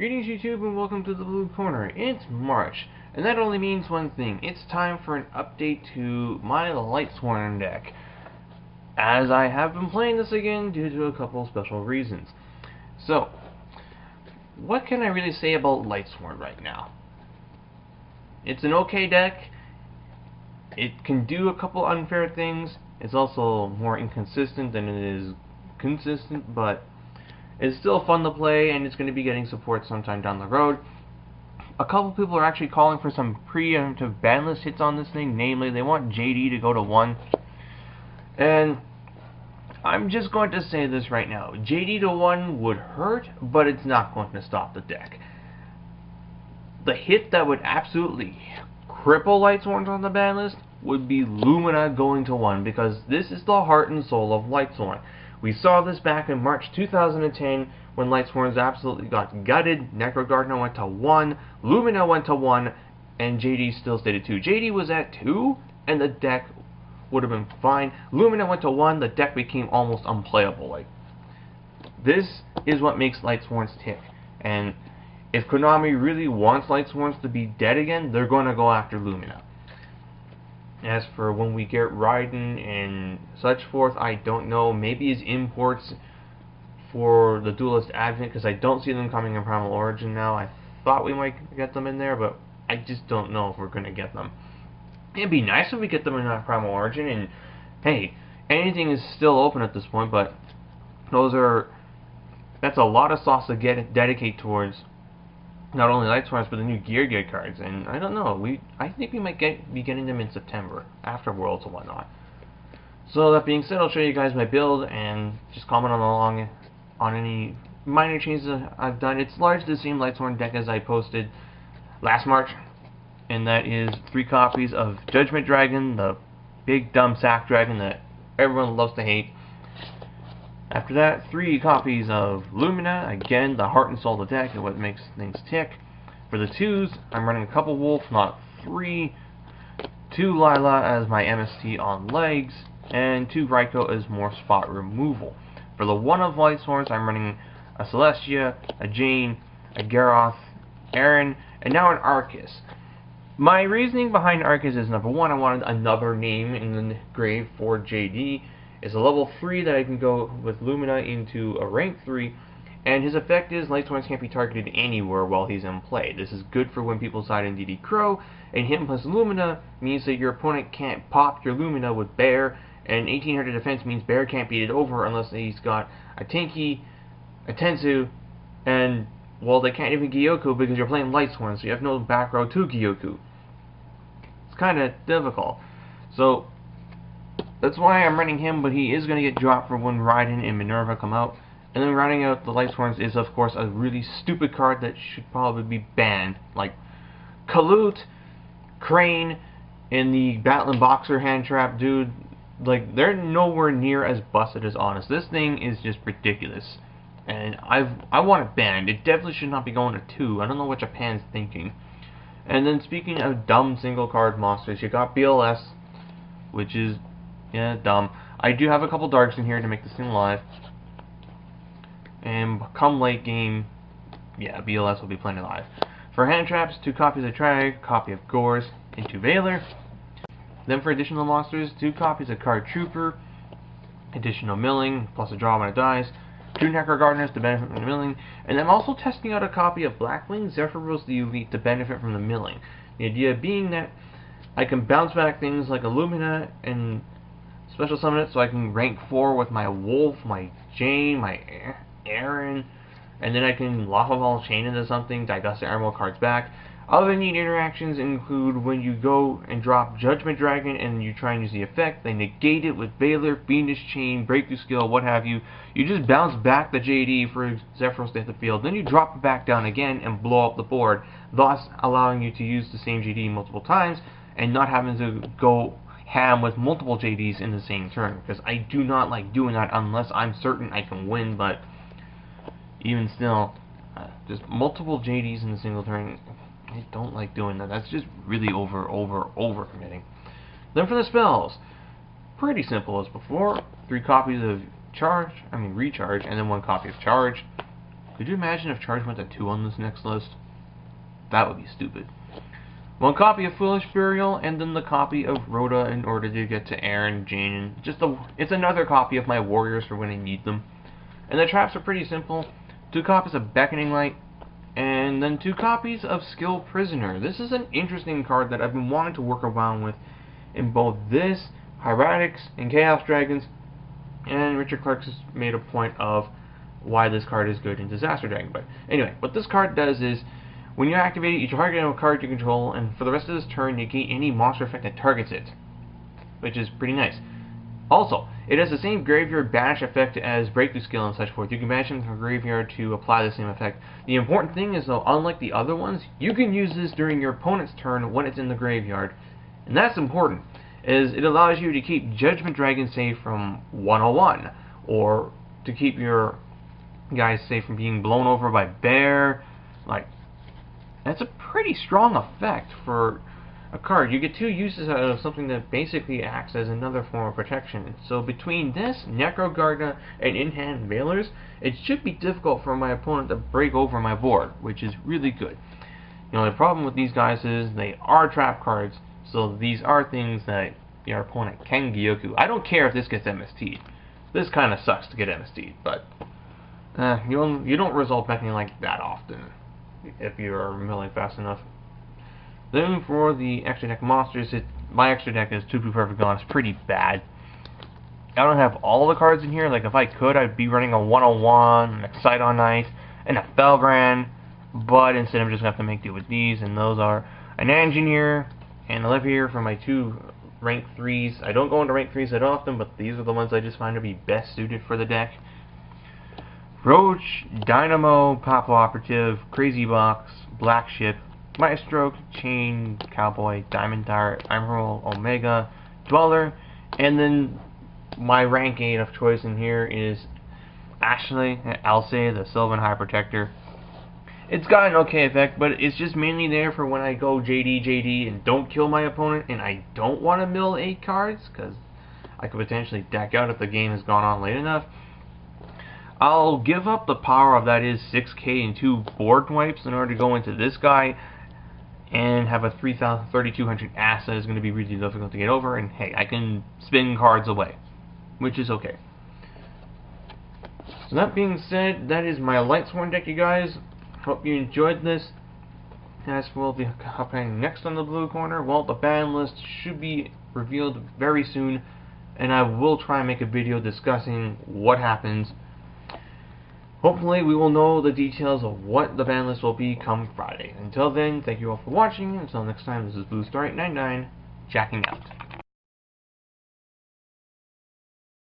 Greetings YouTube and welcome to the Blue Corner. It's March, and that only means one thing. It's time for an update to my Lightsworn deck, as I have been playing this again due to a couple special reasons. So, what can I really say about Lightsworn right now? It's an okay deck. It can do a couple unfair things. It's also more inconsistent than it is consistent, but it's still fun to play, and it's going to be getting support sometime down the road. A couple people are actually calling for some preemptive banlist hits on this thing, namely they want JD to go to 1. And I'm just going to say this right now. JD to 1 would hurt, but it's not going to stop the deck. The hit that would absolutely cripple Lightsworn on the ban list would be Lumina going to 1, because this is the heart and soul of Lightsworn. We saw this back in March 2010 when Lightsworns absolutely got gutted. Necrogardner went to 1, Lumina went to 1, and JD still stayed at 2. JD was at 2, and the deck would have been fine. Lumina went to 1, the deck became almost unplayable. Like, this is what makes Lightsworns tick. And if Konami really wants Lightsworns to be dead again, they're going to go after Lumina. As for when we get Raiden and such forth, I don't know. Maybe his imports for the Duelist Advent, because I don't see them coming in Primal Origin now. I thought we might get them in there, but I just don't know if we're going to get them. It'd be nice if we get them in Primal Origin, and hey, anything is still open at this point, but that's a lot of sauce to dedicate towards not only Lightsworns, but the new Gear cards, and I don't know, I think we might be getting them in September, after Worlds and whatnot. So that being said, I'll show you guys my build, and just comment along on any minor changes that I've done. It's largely the same Lightsworn deck as I posted last March, and that is 3 copies of Judgment Dragon, the big dumb sack dragon that everyone loves to hate. After that, 3 copies of Lumina, again, the heart and soul of the deck and what makes things tick. For the 2s, I'm running a couple Wolf, not 3, 2 Lila as my MST on legs, and 2 Raikou as more spot removal. For the 1 of Lightsworns, I'm running a Celestia, a Jane, a Garroth, Aaron, and now an Arcus. My reasoning behind Arcus is, number 1, I wanted another name in the grave for JD. It's a level 3 that I can go with Lumina into a rank 3, and his effect is Lightsworns can't be targeted anywhere while he's in play. This is good for when people side in DD Crow, and him plus Lumina means that your opponent can't pop your Lumina with Bear, and 1800 defense means Bear can't beat it over unless he's got a Tinky, a Tensu, and, well, they can't even Gyoku because you're playing Lightsworn, so you have no back row to Gyoku. It's kind of difficult. So that's why I'm running him, but he is going to get dropped for when Raiden and Minerva come out. And then running out the Lightsworns is, of course, a really stupid card that should probably be banned. Like Kalut, Crane, and the Battling Boxer hand trap, dude. Like, they're nowhere near as busted as Honest. This thing is just ridiculous. And I want it banned. It definitely should not be going to 2. I don't know what Japan's thinking. And then speaking of dumb single card monsters, you got BLS, which is, yeah, dumb. I do have a couple darks in here to make this thing live. And come late game, yeah, BLS will be playing live. For hand traps, 2 copies of Trag, copy of Gores, and 2 Valor. Then for additional monsters, 2 copies of Card Trooper, additional milling, plus a draw when it dies, 2 Necrogardners to benefit from the milling, and I'm also testing out a copy of Blackwing Zephyros the Elite to benefit from the milling. The idea being that I can bounce back things like Illumina and special summon it so I can rank 4 with my Wolf, my Jane, my Aaron, and then I can Lava Ball chain into something, divest the Emerald cards back. Other neat interactions include when you go and drop Judgment Dragon and you try and use the effect, they negate it with Valor, Fiendish Chain, Breakthrough Skill, what have you. You just bounce back the JD for Zephyros to hit the field, then you drop it back down again and blow up the board, thus allowing you to use the same JD multiple times and not having to go ham with multiple JDs in the same turn, because I do not like doing that unless I'm certain I can win, but even still, just multiple JDs in a single turn, I don't like doing that. That's just really over committing. Then for the spells, pretty simple as before. 3 copies of recharge, and then 1 copy of charge. Could you imagine if Charge went to 2 on this next list? That would be stupid. One copy of Foolish Burial, and then the copy of Rhoda in order to get to Aaron, Jane, and it's another copy of my Warriors for when I need them. And the traps are pretty simple. 2 copies of Beckoning Light, and then 2 copies of Skilled Prisoner. This is an interesting card that I've been wanting to work around with in both this, Hieratics, and Chaos Dragons, and Richard Clark has made a point of why this card is good in Disaster Dragon. But anyway, what this card does is, when you activate it, you target a card you control, and for the rest of this turn, you gain any monster effect that targets it, which is pretty nice. Also, it has the same graveyard banish effect as Breakthrough Skill and such forth. You can banish them from the graveyard to apply the same effect. The important thing is, though, unlike the other ones, you can use this during your opponent's turn when it's in the graveyard. And that's important, as it allows you to keep Judgment Dragon safe from 101, or to keep your guys safe from being blown over by Bear. Like, that's a pretty strong effect for a card. You get 2 uses out of something that basically acts as another form of protection. So between this, Necro Garda, and in-hand Veilers, it should be difficult for my opponent to break over my board, which is really good. The only problem with these guys is they are trap cards, so these are things that your opponent can Gyoku. I don't care if this gets MST'd. This kind of sucks to get MST'd, but you don't resolve Beckoning like that often if you're milling fast enough. Then for the extra deck monsters, my extra deck is 2 Blue Perfect Gone. It's pretty bad. I don't have all the cards in here. Like, if I could, I'd be running a 101, an Excite on Ice, and a Felgrand, but instead I'm just going to have to make do with these, and those are an Engineer and a Levier for my 2 rank 3s. I don't go into rank 3s that often, but these are the ones I just find to be best suited for the deck. Roach, Dynamo, Papa Operative, Crazy Box, Black Ship, Maestro, Chain, Cowboy, Diamond Dart, Emerald, Omega, Dweller, and then my rank 8 of choice in here is Ashley, Alcei, the Sylvan High Protector. It's got an okay effect, but it's just mainly there for when I go JD, and don't kill my opponent, and I don't want to mill 8 cards, because I could potentially deck out if the game has gone on late enough. I'll give up the power of, that is, 6k and 2 board wipes in order to go into this guy and have a 3,200 ass that is going to be really difficult to get over, and hey, I can spin cards away, which is okay. So that being said, that is my Lightsworn deck, you guys. Hope you enjoyed this. As for the happening next on the blue corner, well, the ban list should be revealed very soon, and I will try and make a video discussing what happens. Hopefully we will know the details of what the ban list will be come Friday. Until then, thank you all for watching. Until next time, this is BlueStar899, jacking out.